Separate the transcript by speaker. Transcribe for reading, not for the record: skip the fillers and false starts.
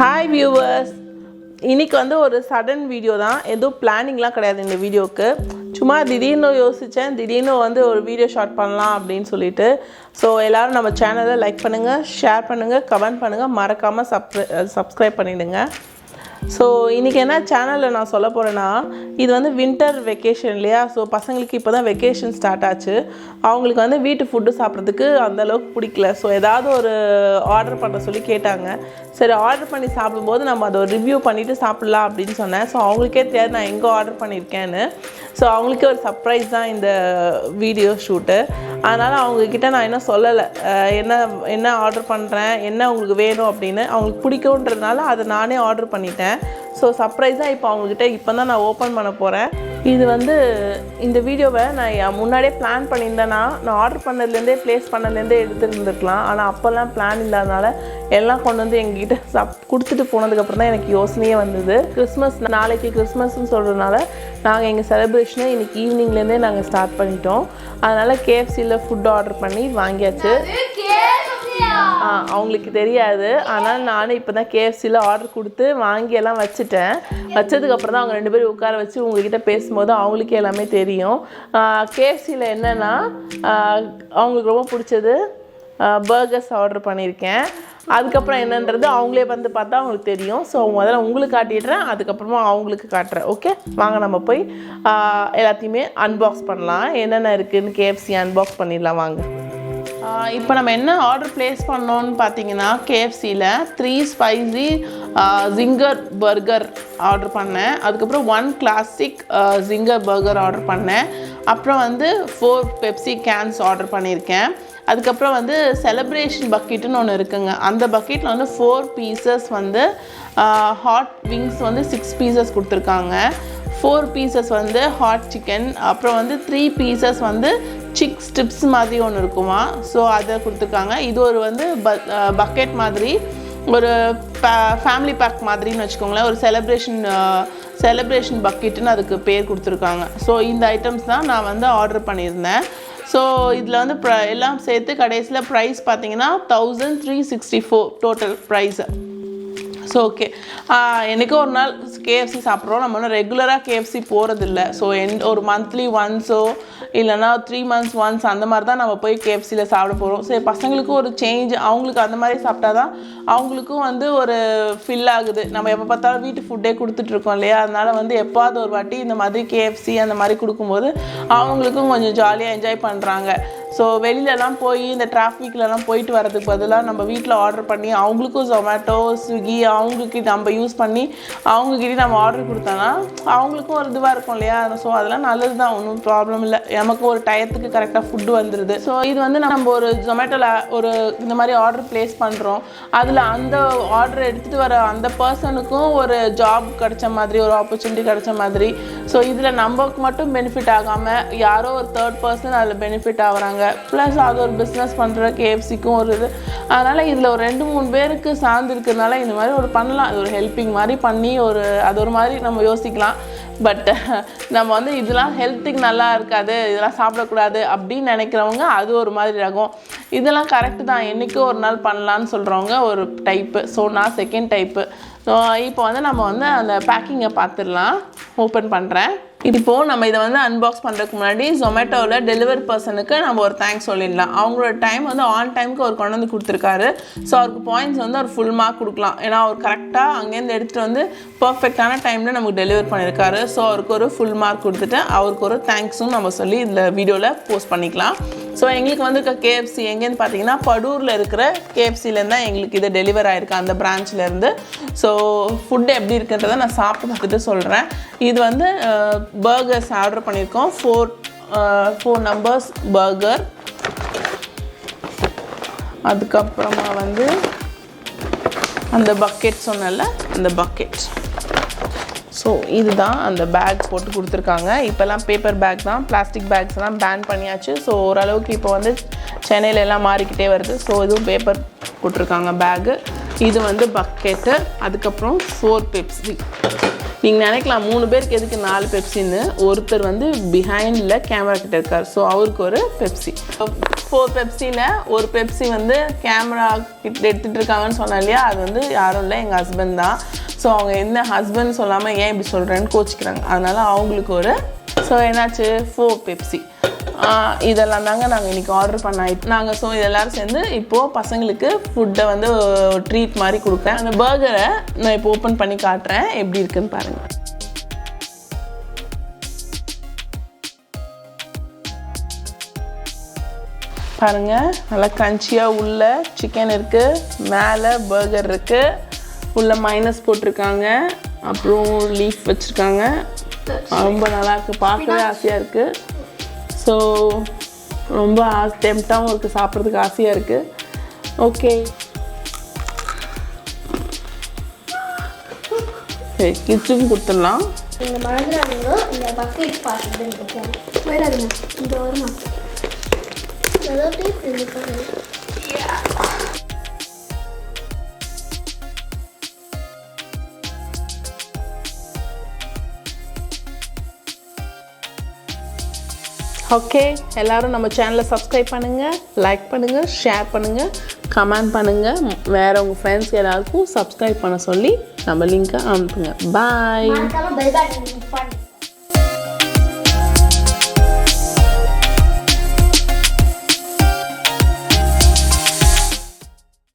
Speaker 1: Hi viewers, இன்னைக்கு வந்து ஒரு சடன் வீடியோ தான். ஏதோ பிளானிங்லாம் கிடையாது இந்த வீடியோக்கு. சும்மா திடீர்னு யோசிச்சேன், திடீர்னு வந்து ஒரு வீடியோ ஷாட் பண்ணலாம் அப்படின்னு சொல்லிட்டு. ஸோ எல்லோரும் நம்ம சேனலை லைக் பண்ணுங்கள், ஷேர் பண்ணுங்கள், கமெண்ட் பண்ணுங்கள், மறக்காமல் சப்ஸ்கிரைப் பண்ணிவிடுங்க. ஸோ இன்றைக்கி என்ன சேனலில் நான் சொல்ல போகிறேன்னா, இது வந்து வின்டர் வெக்கேஷன் இல்லையா. ஸோ பசங்களுக்கு இப்போ தான் வெக்கேஷன் ஸ்டார்ட் ஆச்சு. அவங்களுக்கு வந்து வீட்டு ஃபுட்டு சாப்பிட்றதுக்கு அந்தளவுக்கு பிடிக்கல. ஸோ ஏதாவது ஒரு ஆர்டர் பண்ண சொல்லி கேட்டாங்க. சரி, ஆர்டர் பண்ணி சாப்பிடும்போது நம்ம அதை ஒரு ரிவ்யூ பண்ணிவிட்டு சாப்பிட்லாம் அப்படின்னு சொன்னேன். ஸோ அவங்களுக்கே தெரியாது நான் எங்கே ஆர்டர் பண்ணியிருக்கேன்னு. ஸோ அவங்களுக்கே ஒரு சர்ப்ரைஸ் தான் இந்த வீடியோ ஷூட்டு. அதனால் அவங்கக்கிட்ட நான் என்ன சொல்லலை, என்ன ஆர்டர் பண்ணுறேன், என்ன அவங்களுக்கு வேணும் அப்படின்னு. அவங்களுக்கு பிடிக்குன்றதுனால அதை நானே ஆர்டர் பண்ணிட்டேன். ஸோ சர்ப்ரைஸாக இப்போ அவங்கக்கிட்ட இப்போ தான் நான் ஓப்பன் பண்ண போகிறேன். இது வந்து இந்த வீடியோவை நான் முன்னாடியே பிளான் பண்ணியிருந்தேன்னா நான் ஆர்டர் பண்ணதுலேருந்தே ப்ளேஸ் பண்ணதுலேருந்தே எடுத்துருந்துருக்கலாம். ஆனால் அப்போல்லாம் பிளான் இல்லாதனால எல்லாம் கொண்டு வந்து எங்ககிட்ட கொடுத்துட்டு போனதுக்கப்புறம் தான் எனக்கு யோசனையே வந்தது. கிறிஸ்மஸ் நாளைக்கு கிறிஸ்மஸ்ன்னு சொல்கிறதுனால நாங்கள் எங்கள் செலிப்ரேஷனை இன்றைக்கி ஈவினிங்லேருந்தே நாங்கள் ஸ்டார்ட் பண்ணிட்டோம். அதனால் கேஎஃப்சியில் ஃபுட் ஆர்டர் பண்ணி வாங்கியாச்சு. அவங்களுக்கு தெரியாது. ஆனால் நானும் இப்போ தான் கேஎஃப்சியில் ஆர்டர் கொடுத்து வாங்கி எல்லாம் வச்சுட்டேன். வச்சதுக்கப்புறம் தான் அவங்க ரெண்டு பேரும் உட்கார வச்சு உங்கள்கிட்ட பேசும்போது அவங்களுக்கே எல்லாமே தெரியும். கேஎஃப்சியில் என்னென்னா அவங்களுக்கு ரொம்ப பிடிச்சது பர்கர்ஸ் ஆர்டர் பண்ணியிருக்கேன். அதுக்கப்புறம் என்னன்றது அவங்களே வந்து பார்த்தா அவங்களுக்கு தெரியும். ஸோ முதல்ல உங்களுக்கு காட்டிடுறேன், அதுக்கப்புறமா அவங்களுக்கு காட்டுறேன். ஓகே, வாங்க நம்ம போய் எல்லாத்தையுமே அன்பாக்ஸ் பண்ணலாம். என்னென்ன இருக்குதுன்னு கேஎஃப்சி அன்பாக்ஸ் பண்ணிடலாம் வாங்க. இப்போ நம்ம என்ன ஆர்டர் ப்ளேஸ் பண்ணோன்னு பார்த்தீங்கன்னா, கேஎஃப்சியில் 3 ஸ்பைசி ஜிங்கர் பர்கர் ஆர்டர் பண்ணேன். அதுக்கப்புறம் 1 கிளாசிக் ஜிங்கர் பர்கர் ஆர்டர் பண்ணேன். அப்புறம் வந்து 4 பெப்சி கேன்ஸ் ஆர்டர் பண்ணியிருக்கேன். அதுக்கப்புறம் வந்து செலிப்ரேஷன் பக்கெட்டுன்னு ஒன்று இருக்குங்க. அந்த பக்கெட்டில் வந்து 4 பீசஸ் வந்து ஹாட் விங்ஸ் வந்து 6 பீசஸ் கொடுத்துருக்காங்க. 4 பீசஸ் வந்து ஹாட் சிக்கன், அப்புறம் வந்து 3 பீசஸ் வந்து சிக் ஸ்ட்ரிப்ஸ் மாதிரி ஒன்று இருக்குமா. ஸோ அதை கொடுத்துருக்காங்க. இது ஒரு வந்து பக்கெட் மாதிரி ஒரு ஃபேமிலி பேக் மாதிரின்னு வச்சுக்கோங்களேன். ஒரு செலிப்ரேஷன் பக்கெட்டுன்னு அதுக்கு பேர் கொடுத்துருக்காங்க. ஸோ இந்த ஐட்டம்ஸ் தான் நான் வந்து ஆர்டர் பண்ணியிருந்தேன். ஸோ இதில் வந்து எல்லாம் சேர்த்து கடைசியில் ப்ரைஸ் பார்த்தீங்கன்னா 1364 டோட்டல் ப்ரைஸு. ஸோ ஓகே, என்றைக்கோ ஒரு நாள் கேஎஃப்சி சாப்பிட்றோம். நம்ம ஒன்றும் ரெகுலராக கேஎஃப்சி போகிறதில்ல. ஸோ ஒரு மந்த்லி ஒன்ஸோ இல்லைனா 3 months ஒன்ஸ் அந்த மாதிரி தான் நம்ம போய் கேஎஃப்சியில் சாப்பிட போகிறோம். சரி, பசங்களுக்கும் ஒரு சேஞ்ச், அவங்களுக்கு அந்த மாதிரி சாப்பிட்டா தான் அவங்களுக்கும் வந்து ஒரு ஃபில் ஆகுது. நம்ம எப்போ பார்த்தாலும் வீட்டு ஃபுட்டே கொடுத்துட்ருக்கோம் இல்லையா. அதனால் வந்து எப்போது ஒரு வாட்டி இந்த மாதிரி கேஎஃப்சி அந்த மாதிரி கொடுக்கும்போது அவங்களுக்கும் கொஞ்சம் ஜாலியாக என்ஜாய் பண்ணுறாங்க. ஸோ வெளியிலலாம் போய் இந்த டிராஃபிக்லலாம் போயிட்டு வரதுக்கு பதிலாக நம்ம வீட்டில் ஆர்டர் பண்ணி அவங்களுக்கும் ஜொமேட்டோ, ஸ்விக்கி அவங்கக்கிட்ட நம்ம யூஸ் பண்ணி அவங்கக்கிட்ட நம்ம ஆர்டர் கொடுத்தோன்னா அவங்களுக்கும் ஒரு இதுவாக இருக்கும் இல்லையா. ஸோ அதெல்லாம் நல்லது தான், ஒன்றும் ப்ராப்ளம் இல்லை. நமக்கு ஒரு டயத்துக்கு கரெக்டாக ஃபுட்டு வந்துடுது. ஸோ இது வந்து நம்ம ஒரு ஜொமேட்டோவில் ஒரு இந்த மாதிரி ஆர்டர் ப்ளேஸ் பண்ணுறோம். அதில் அந்த ஆர்டர் எடுத்துகிட்டு வர அந்த பர்சனுக்கும் ஒரு ஜாப் கிடைச்ச மாதிரி, ஒரு ஆப்பர்ச்சுனிட்டி கிடைச்ச மாதிரி. ஸோ இதில் நம்மளுக்கு மட்டும் பெனிஃபிட் ஆகாமல் யாரோ ஒரு 3rd person அதில் பெனிஃபிட் ஆகுறாங்க. ப்ளஸ் அது ஒரு பிஸ்னஸ் பண்ணுற கேஎஃப்சிக்கும் ஒரு இது. அதனால் இதில் ஒரு 2-3 பேருக்கு சார்ந்து இருக்கிறதுனால இந்த மாதிரி ஒரு பண்ணலாம். அது ஒரு ஹெல்ப்பிங் மாதிரி பண்ணி அது ஒரு மாதிரி நம்ம யோசிக்கலாம். பட் நம்ம வந்து இதெல்லாம் ஹெல்த்துக்கு நல்லா இருக்காது, இதெல்லாம் சாப்பிடக்கூடாது அப்படின்னு நினைக்கிறவங்க அது ஒரு மாதிரி ரகம். இதெல்லாம் கரெக்டு தான், என்றைக்கோ ஒரு நாள் பண்ணலான்னு சொல்கிறவங்க ஒரு டைப்பு. ஸோ நான் செகண்ட் டைப்பு. ஸோ இப்போ வந்து நம்ம வந்து அந்த பேக்கிங்கை பார்த்துடலாம். ஓப்பன் பண்ணுறேன். இப்போது நம்ம இதை வந்து அன்பாக்ஸ் பண்ணுறதுக்கு முன்னாடி ஜொமேட்டோவில் டெலிவரி பர்சனுக்கு நம்ம ஒரு தேங்க்ஸ் சொல்லிடலாம். அவங்களோட டைம் வந்து ஆன் டைமுக்கு அவர் கொண்டு வந்து கொடுத்துருக்காரு. ஸோ அவருக்கு பாயிண்ட்ஸ் வந்து ஒரு ஃபுல் மார்க் கொடுக்கலாம். ஏன்னா அவர் கரெக்டாக அங்கேருந்து எடுத்துகிட்டு வந்து பர்ஃபெக்டான டைமில் நமக்கு டெலிவர் பண்ணியிருக்காரு. ஸோ அவருக்கு ஒரு ஃபுல் மார்க் கொடுத்துட்டு அவருக்கு ஒரு தேங்க்ஸும் நம்ம சொல்லி இந்த வீடியோவில் போஸ்ட் பண்ணிக்கலாம். ஸோ எங்களுக்கு வந்து கேஎஃப்சி எங்கேருந்து பார்த்தீங்கன்னா படூரில் இருக்கிற கேஎஃப்சிலேருந்து தான் எங்களுக்கு இது டெலிவர் ஆகிருக்கு, அந்த பிரான்ச்லேருந்து. ஸோ ஃபுட்டு எப்படி இருக்குன்றதை நான் சாப்பிட்டு பார்த்துட்டு சொல்கிறேன். இது வந்து பர்கர்ஸ் ஆர்டர் பண்ணியிருக்கோம். 4 நம்பர்ஸ் பர்கர். அதுக்கப்புறமா வந்து அந்த பக்கெட் சொன்னல, அந்த பக்கெட். ஸோ இதுதான் அந்த பேக் போட்டு கொடுத்துருக்காங்க. இப்போல்லாம் பேப்பர் பேக் தான், பிளாஸ்டிக் பேக்ஸ்லாம் பேன் பண்ணியாச்சு. ஸோ ஓரளவுக்கு இப்போ வந்து சென்னையில் எல்லாம் மாறிக்கிட்டே வருது. ஸோ இதுவும் பேப்பர் போட்டிருக்காங்க பேகு. இது வந்து பக்கெட்டு. அதுக்கப்புறம் 4 பெப்சி. நீங்கள் நினைக்கலாம் 3 பேருக்கு எதுக்கு 4 பெப்சின்னு. ஒருத்தர் வந்து பிஹைண்டில் கேமரா கிட்ட இருக்கார், ஸோ அவருக்கு ஒரு பெப்சி. 4 பெப்சியில் ஒரு பெப்சி வந்து கேமரா கிட்ட எடுத்துகிட்டு இருக்காங்கன்னு சொன்னேன் இல்லையா, அது வந்து யாரும் இல்லை, எங்கள் ஹஸ்பண்ட் தான். ஸோ அவங்க என்ன ஹஸ்பண்ட் சொல்லாமல் ஏன் இப்படி சொல்கிறேன்னு கோச்சிக்கிறாங்க. அதனால் அவங்களுக்கு ஒரு ஸோ என்னாச்சு 4 பெப்சி. இதெல்லாம் தாங்க நாங்கள் இன்றைக்கி ஆர்டர் பண்ணாயிட்டு நாங்கள். ஸோ இதெல்லரும் சேர்ந்து இப்போது பசங்களுக்கு ஃபுட்டை வந்து ட்ரீட் மாதிரி கொடுக்குறேன். அந்த பர்கரை நான் இப்போ ஓப்பன் பண்ணி காட்டுறேன் எப்படி இருக்குன்னு பாருங்கள். பாருங்கள், நல்லா க்ரன்ச்சியாக உள்ள சிக்கன் இருக்குது, மேலே பர்கர் இருக்குது, உள்ள மைனஸ் போட்டிருக்காங்க, அப்புறம் லீஃப் வச்சுருக்காங்க. ரொம்ப நல்லாயிருக்கு, பார்க்கவே ஆசையாக இருக்குது. ஸோ ரொம்ப டெம்ப்டாகவும் இருக்குது, சாப்பிட்றதுக்கு ஆசையாக இருக்குது. ஓகே, சரி கிச்சன் கொடுத்துடலாம்.
Speaker 2: இந்த மறந்துடாதீங்க, இந்த பக்கெட் பார்த்துட்டு போயிடாதுங்க, இந்த வருமா
Speaker 1: ஓகே, எல்லோரும் நம்ம சேனலை சப்ஸ்கிரைப் பண்ணுங்கள், லைக் பண்ணுங்கள், ஷேர் பண்ணுங்கள், கமெண்ட் பண்ணுங்கள். வேறு உங்கள் ஃப்ரெண்ட்ஸ்க்கு எல்லாருக்கும் சப்ஸ்கிரைப் பண்ண சொல்லி நம்ம லிங்க்கை அனுப்புங்க. பாய்.